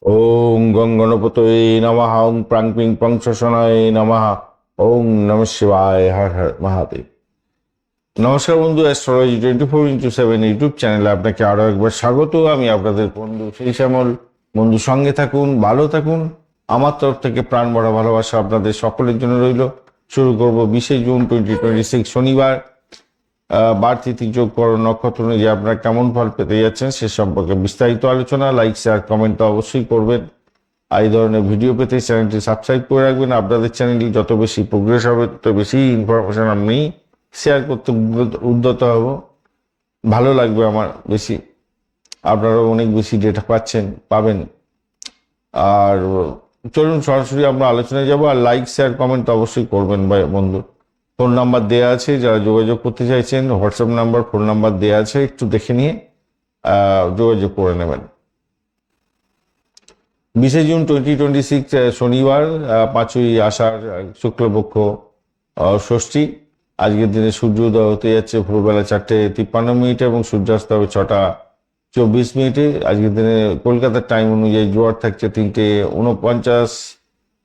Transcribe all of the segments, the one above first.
ওং গং গণপতয়ে নমঃ। ওং প্রাং পিং পং শোষণায় নমঃ। ওং নমঃ শিবায়। হর হর মহাদেব। নমস্কার বন্ধু, অ্যাস্ট্রোলজি 24x7 ইউটিউব চ্যানেলে আপনাকে আরো একবার স্বাগত। আমি আপনাদের বন্ধু সেই শ্যামল। বন্ধু, সঙ্গে থাকুন, ভালো থাকুন। আমার তরফ থেকে প্রাণ ভরা ভালোবাসা আপনাদের সকলের জন্য রইল। শুরু করব 20 জুন 2026 শনিবার। বার তিথি যোগ করো নক্ষত্র অনুযায়ী আপনারা কেমন ফল পেতে যাচ্ছেন সে সম্পর্কে বিস্তারিত আলোচনা। লাইক শেয়ার কমেন্ট তো অবশ্যই করবেন। আর এই ধরনের ভিডিও পেতে চ্যানেলটি সাবস্ক্রাইব করে রাখবেন। আপনাদের চ্যানেলটি যত বেশি প্রোগ্রেস হবে তত বেশি ইনফরমেশন আমি শেয়ার করতে উদ্যত হব। ভালো লাগবে আমার বেশি, আপনারাও অনেক বেশি ডেটা পাবেন। আর চলুন সরাসরি আমরা আলোচনায় যাব। আর লাইক শেয়ার কমেন্ট তো অবশ্যই করবেন ভাই বন্ধু। ফোন নাম্বার দেওয়া আছে, যারা যোগাযোগ করতে চাইছেন হোয়াটসঅ্যাপ নাম্বার ফোন নাম্বার দেওয়া আছে, একটু দেখে নিয়ে যোগাযোগ করে নেবেন। 20 জুন 2026 শনিবার, 5ই আষাঢ়, শুক্লপক্ষ, ষষ্ঠী। আজকের দিনে সূর্য উদয় হতে যাচ্ছে ভোরবেলা 4:53 এবং সূর্যাস্ত হবে 6:24। আজকের দিনে কলকাতার টাইম অনুযায়ী জোয়ার থাকছে 3:49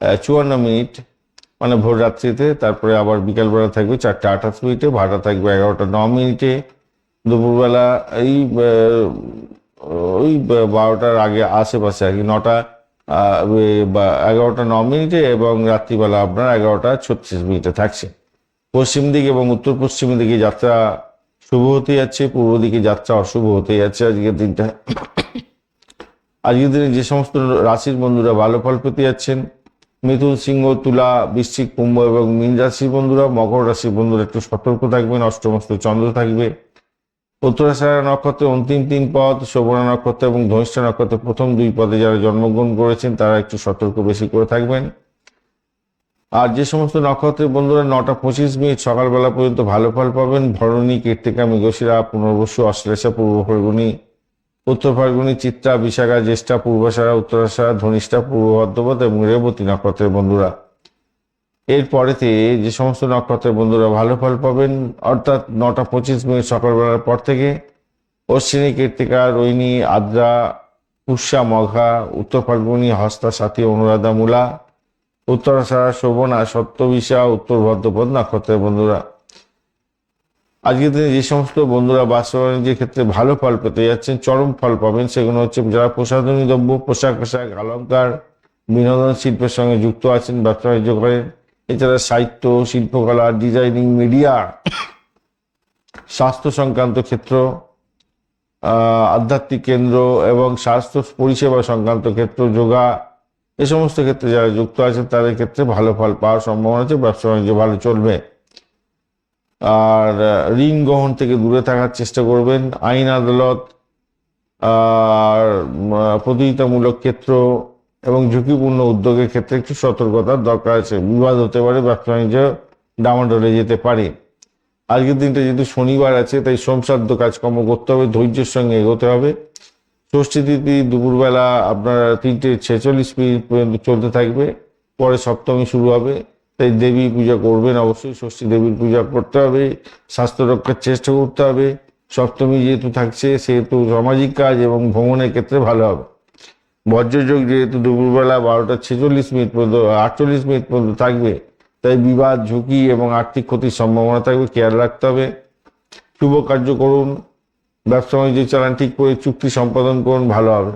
54, মানে ভোর রাত্রিতে। তারপরে আবার বিকালবেলা থাকবে 4:28, ভাটা থাকবে 11:09। দুপুরবেলা ওই 12টার আগে আশেপাশে আর কি, 11:09 এবং রাত্রিবেলা আপনার 11:36 থাকছে। পশ্চিম দিক এবং উত্তর পশ্চিম দিকে যাত্রা শুভ হতে যাচ্ছে, পূর্ব দিকে যাত্রা অশুভ হতে যাচ্ছে আজকের দিনটা। আজকের দিনে যে সমস্ত রাশির বন্ধুরা ভালো ফল পেতে যাচ্ছেন: মিথুন, সিংহ, তুলা, বৃশ্চিক, কুম্ভ এবং মীন রাশির বন্ধুরা। মকর রাশির বন্ধুরা একটু সতর্ক থাকবেন, অষ্টমস্ত চন্দ্র থাকবে। উত্তরাষাঢ়া নক্ষত্রের অন্তিম 3 পদ, শোভনা নক্ষত্র এবং ধনিষ্ঠা নক্ষত্রের প্রথম 2 পদে যারা জন্মগ্রহণ করেছেন তারা একটু সতর্ক বেশি করে থাকবেন। আর যে সমস্ত নক্ষত্রের বন্ধুরা 9:25 সকালবেলা পর্যন্ত ভালো ফল পাবেন: ভরণী, কৃত্তিকা, মৃগশিরা, পুনর্বসু, অশ্লেষা, পূর্ব ফাল্গুনী, উত্তর ফাল্গুনী, চিত্রা, বিশাখা, জ্যেষ্ঠা, পূর্বাষাঢ়া, উত্তরাষাঢ়া, ধনিষ্ঠা, পূর্ব ভদ্রপদ এবং রেবতী নক্ষত্রের বন্ধুরা। এর পরেতে যে সমস্ত নক্ষত্রের বন্ধুরা ভালো ফল পাবেন, অর্থাৎ 9:25 সকালবেলার পর থেকে অশ্বিনী, কৃত্তিকা, রোহিণী, আদ্রা, পুষ্যা, মঘা, উত্তর ফাল্গুনী, হস্তা, সাথী, অনুরাধা, মূলা, উত্তরাষাঢ়া, শোভনা, সপ্তবিশা, উত্তর ভদ্রপদ নক্ষত্রের বন্ধুরা। আজকের দিনে যে সমস্ত বন্ধুরা ব্যবসা বাণিজ্যের ক্ষেত্রে ভালো ফল পেতে যাচ্ছেন, চরম ফল পাবেন, সেগুলো হচ্ছে যারা প্রসাধনী দ্রব্য, পোশাক আশাক, অলঙ্কার, বিনোদন শিল্পের সঙ্গে যুক্ত আছেন, ব্যবসা বাণিজ্য করেন। এছাড়া সাহিত্য, শিল্পকলা, ডিজাইনিং, মিডিয়া, স্বাস্থ্য সংক্রান্ত ক্ষেত্র, আধ্যাত্মিক কেন্দ্র এবং স্বাস্থ্য পরিষেবা সংক্রান্ত ক্ষেত্র, যোগা, এ সমস্ত ক্ষেত্রে যারা যুক্ত আছেন তাদের ক্ষেত্রে ভালো ফল পাওয়ার সম্ভাবনা আছে, ব্যবসা বাণিজ্য ভালো চলবে। আর ঋণ গ্রহণ থেকে দূরে থাকার চেষ্টা করবেন। আইন আদালত আর প্রতিযোগিতামূলক ক্ষেত্র এবং ঝুঁকিপূর্ণ উদ্যোগের ক্ষেত্রে একটু সতর্কতার দরকার আছে। বিবাদ হতে পারে, ব্যবসা বাণিজ্য ডামাডোলে যেতে পারে। আজকের দিনটা যেহেতু শনিবার আছে তাই সোমসাধ্য কাজকর্ম করতে হবে, ধৈর্যের সঙ্গে এগোতে হবে। ষষ্ঠী তিথি দুপুরবেলা আপনার 3:46 পর্যন্ত চলতে থাকবে, পরে সপ্তমী শুরু হবে। তাই দেবী পূজা করবেন, অবশ্যই ষষ্ঠী দেবীর পূজা করতে হবে, স্বাস্থ্য রক্ষার চেষ্টা করতে হবে। সপ্তমী যেহেতু থাকছে সেহেতু সামাজিক কাজ এবং ভ্রমণের ক্ষেত্রে ভালো হবে। বজ্রযোগ যেহেতু দুপুরবেলা 12:46 পর্যন্ত 48 পর্যন্ত থাকবে, তাই বিবাদ, ঝুঁকি এবং আর্থিক ক্ষতির সম্ভাবনা থাকবে, খেয়াল রাখতে হবে। শুভ কার্য করুন, ব্যবসা বাণিজ্য চালান, ঠিক করে চুক্তি সম্পাদন করুন, ভালো হবে।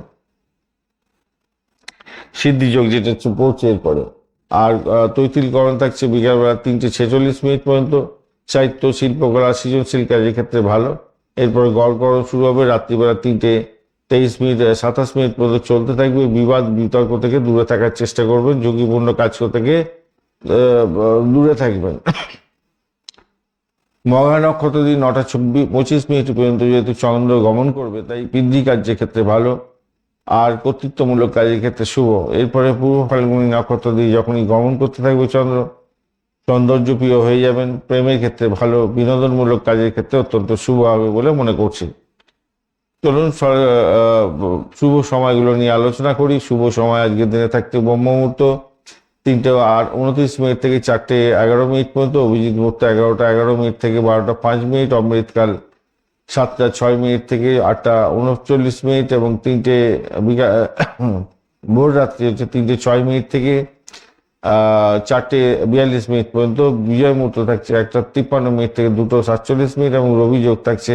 সিদ্ধিযোগ যেটা পড়ছে এরপরে। আর তৈতিলকরণ থাকছে বিকালবেলা 3:46 পর্যন্ত। সাহিত্য, শিল্পকলা, সৃজনশীল কাজের ক্ষেত্রে ভালো। এরপরে গড়করণ শুরু হবে রাত্রিবেলা 3:23 পর্যন্ত চলতে থাকবে। বিবাদ বিতর্ক থেকে দূরে থাকার চেষ্টা করবেন, ঝুঁকিপূর্ণ কাজ থেকে দূরে থাকবেন। মঘা নক্ষত্র দিন 9:25 পর্যন্ত যেহেতু চন্দ্র গমন করবে তাই পিতৃ কার্যের ক্ষেত্রে ভালো আর কর্তৃত্বমূলক কাজের ক্ষেত্রে শুভ। এরপরে পূর্ব ফাল্গুনী নক্ষত্র দিয়ে যখনই গমন করতে থাকবে চন্দ্র, সৌন্দর্যপ্রিয় হয়ে যাবেন, প্রেমের ক্ষেত্রে ভালো, বিনোদনমূলক কাজের ক্ষেত্রে অত্যন্ত শুভ হবে বলে মনে করছি। চলুন শুভ সময়গুলো নিয়ে আলোচনা করি। শুভ সময় আজকের দিনে থাকতে ব্রহ্ম মুহূর্ত 3:29 থেকে 4:11 পর্যন্ত, অভিজিৎ মুহূর্ত 11:11 থেকে 12:05, অমৃতকাল 7:06 থেকে 8:39 এবং 3টে ভোর রাত্রি হচ্ছে 3:06 থেকে 4:42 পর্যন্ত। বিজয় মুহূর্ত থাকছে 1:53 থেকে 2:47 এবং রবি যোগ থাকছে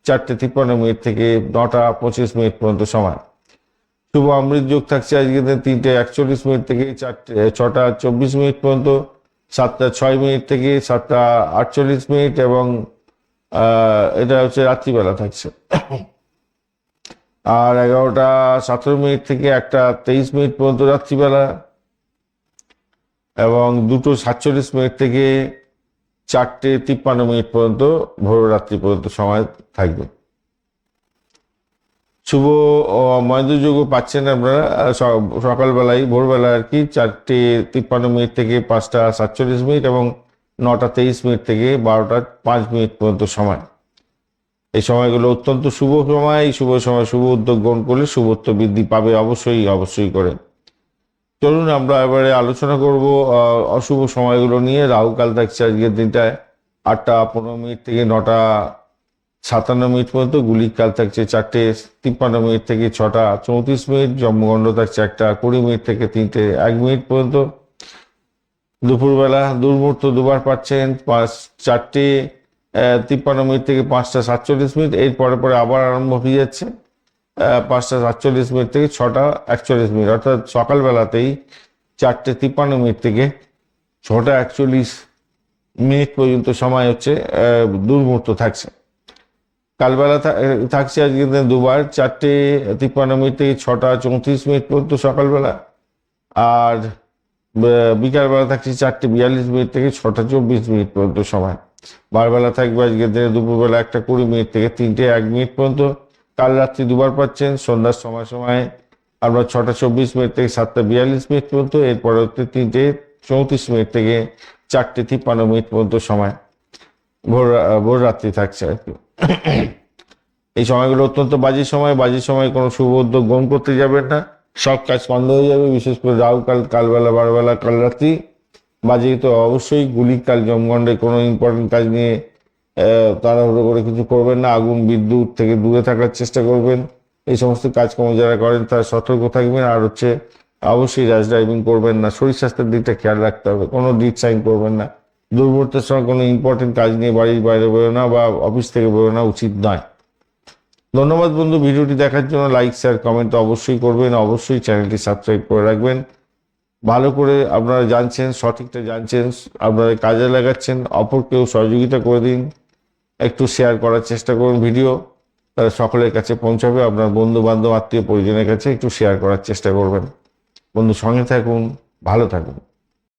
4:53 থেকে 9:25 পর্যন্ত সময়। শুভ অমৃত যোগ থাকছে আজকে 3:41 থেকে 6:24 পর্যন্ত, 7:06 থেকে 7:48 এবং এটা হচ্ছে রাত্রিবেলা থাকছে। আর 11:17 থেকে 1:23 পর্যন্ত রাত্রিবেলা এবং 2:47 থেকে 4:53 পর্যন্ত ভোররাত্রি পর্যন্ত সময় থাকবে। শুভ মহেন্দ্রযোগও পাচ্ছেন আপনারা সকালবেলায়, ভোরবেলা আর কি, 4:53 থেকে 5:47 এবং 9:23 থেকে 12:05 পর্যন্ত সময়। এই সময়গুলো অত্যন্ত শুভ সময়। এই শুভ সময় শুভ উদ্যোগ গ্রহণ করলে শুভত্ব বৃদ্ধি পাবে অবশ্যই করে। চলুন আমরা এবারে আলোচনা করব অশুভ সময়গুলো নিয়ে। রাহুকাল থাকছে আজকের দিনটায় 8:15 থেকে 9:57 পর্যন্ত। গুলিক কাল থাকছে 4:53 থেকে 6:34। জন্মগণ্ড থাকছে 1:20 থেকে 3:01 পর্যন্ত। দুপুরবেলা দুর্মুহূর্ত দুবার পাচ্ছেন, 4:53 থেকে 5:47। এর পরে আবার আরম্ভ হয়ে যাচ্ছে 5:47 থেকে 6:41, অর্থাৎ সকালবেলাতেই 4:53 থেকে 6:41 পর্যন্ত সময় হচ্ছে দুর্মুহূর্ত থাকছে। কালবেলা থাকছে আজকে দুবার, 4:53 থেকে 6:34 পর্যন্ত সকালবেলা, আর বিকালবেলা থাকছে 4:42 থেকে 6:24 পর্যন্ত সময়। বারবেলা থাকবে আজকের দিনে দুপুরবেলা 1:20 থেকে 3:01 পর্যন্ত। কাল রাত্রি দুবার পাচ্ছেন, সন্ধ্যার সময় আমরা 6:24 থেকে 7:42 পর্যন্ত। এরপরে হচ্ছে 3:34 থেকে 4:53 পর্যন্ত সময় ভোর রাত্রি থাকছে আর কি। এই সময়গুলো অত্যন্ত বাজে সময় কোনো শুভ উদ্যোগ গ্রহণ করতে যাবেন না, সব কাজ বন্ধ হয়ে যাবে। বিশেষ করে রাহুকাল, কালবেলা, বারবেলা, কাল রাত্রি বাজে তো অবশ্যই। গুলিক কাল, জমগণ্ডে কোনো ইম্পর্টেন্ট কাজ নিয়ে তাড়াহুড়ো করে কিছু করবেন না। আগুন বিদ্যুৎ থেকে দূরে থাকার চেষ্টা করবেন। এই সমস্ত কাজকর্ম যারা করেন তারা সতর্ক থাকবেন। আর হচ্ছে অবশ্যই র্যাশ ড্রাইভিং করবেন না। শরীর স্বাস্থ্যের দিকটা খেয়াল রাখতে হবে। কোনো ডিট সাইন করবেন না। দুর্মুহূর্তের সময় কোনো ইম্পর্টেন্ট কাজ নিয়ে বাড়ির বাইরে বেরোনা বা অফিস থেকে বেরোনা উচিত নয়। ধন্যবাদ বন্ধু, ভিডিওটি দেখার জন্য। লাইক, শেয়ার, কমেন্ট অবশ্যই করবেন। অবশ্যই চ্যানেলটি সাবস্ক্রাইব করে রাখবেন। ভালো করে আপনারা জানছেন, সঠিকটা জানছেন, আপনারা কাজে লাগাচ্ছেন, অপরকেও সহযোগিতা করে দিন। একটু শেয়ার করার চেষ্টা করুন ভিডিও, তারা সকলের কাছে পৌঁছাবে। আপনার বন্ধু বান্ধব, আত্মীয় পরিজনের কাছে একটু শেয়ার করার চেষ্টা করবেন। বন্ধু, সঙ্গে থাকুন, ভালো থাকুন।